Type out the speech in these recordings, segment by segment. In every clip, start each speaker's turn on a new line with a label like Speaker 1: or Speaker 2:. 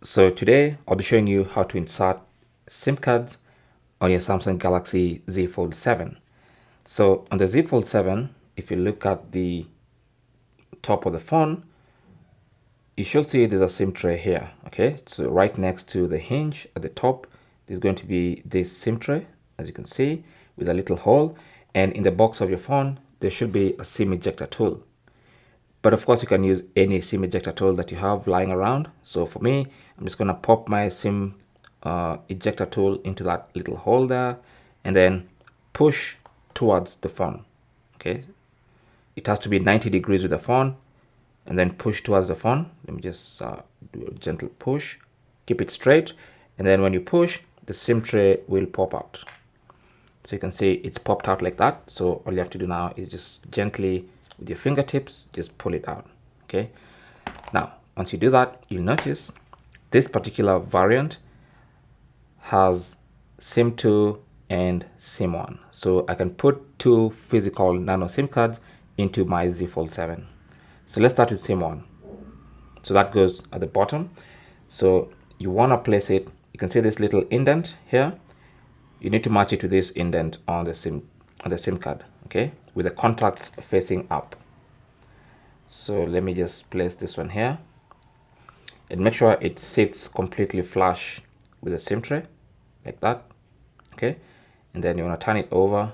Speaker 1: So today I'll be showing you how to insert SIM cards on your Samsung Galaxy Z Fold 7. So on the Z Fold 7, if you look at the top of the phone, you should see there's a SIM tray here. Okay, so right next to the hinge at the top, there's going to be this SIM tray, as you can see, with a little hole. And in the box of your phone, there should be a SIM ejector tool. But of course, you can use any SIM ejector tool that you have lying around. So for me, I'm just going to pop my SIM ejector tool into that little hole there and then push towards the phone. Okay, it has to be 90 degrees with the phone and then push towards the phone. Let me just do a gentle push, keep it straight. And then when you push, the SIM tray will pop out. So you can see it's popped out like that. So all you have to do now is just gently with your fingertips, just pull it out. Okay. Now, once you do that, you'll notice this particular variant has SIM 2 and SIM 1. So I can put two physical Nano SIM cards into my Z Fold 7. So let's start with SIM 1. So that goes at the bottom. So you want to place it, you can see this little indent here. You need to match it to this indent on the SIM card, okay, with the contacts facing up. So let me just place this one here and make sure it sits completely flush with the SIM tray like that, okay. And then you want to turn it over,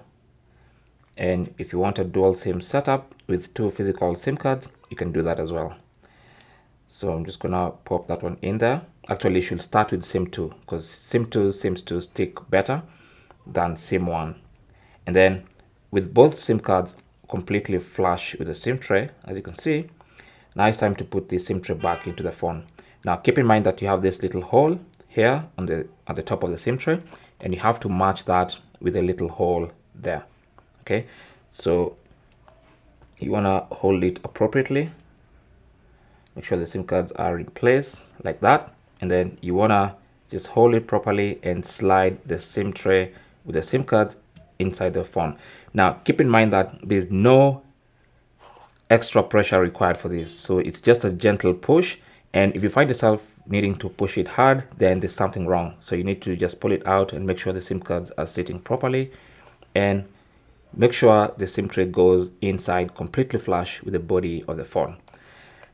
Speaker 1: and if you want a dual SIM setup with two physical SIM cards, you can do that as well. So I'm just gonna pop that one in there. Actually, you should start with SIM 2 because SIM 2 seems to stick better than SIM 1. And then with both SIM cards completely flush with the SIM tray, as you can see, now it's time to put the SIM tray back into the phone. Now keep in mind that you have this little hole here on at the top of the SIM tray, and you have to match that with a little hole there. Okay, so you want to hold it appropriately. Make sure the SIM cards are in place like that, and then you want to just hold it properly and slide the SIM tray with the SIM cards inside the phone. Now keep in mind that there's no extra pressure required for this, so it's just a gentle push, and if you find yourself needing to push it hard, then there's something wrong. So you need to just pull it out and make sure the SIM cards are sitting properly, and make sure the SIM tray goes inside completely flush with the body of the phone.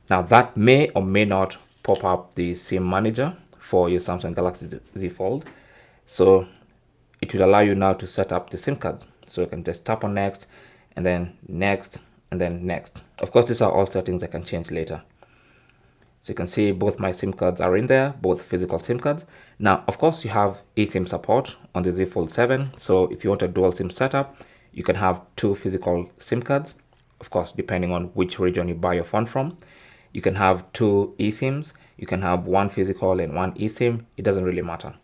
Speaker 1: Now that may or may not pop up the SIM manager for your Samsung Galaxy Z Fold. So it will allow you now to set up the SIM cards. So you can just tap on next, and then next, and then next. Of course, these are all settings I can change later. So you can see both my SIM cards are in there, both physical SIM cards. Now, of course, you have eSIM support on the Z Fold 7. So if you want a dual SIM setup, you can have two physical SIM cards, of course, depending on which region you buy your phone from. You can have two eSIMs. You can have one physical and one eSIM. It doesn't really matter.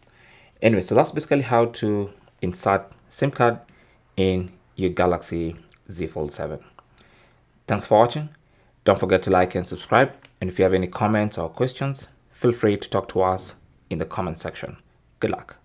Speaker 1: Anyway, so that's basically how to insert SIM card in your Galaxy Z Fold 7. Thanks for watching. Don't forget to like and subscribe. And if you have any comments or questions, feel free to talk to us in the comment section. Good luck.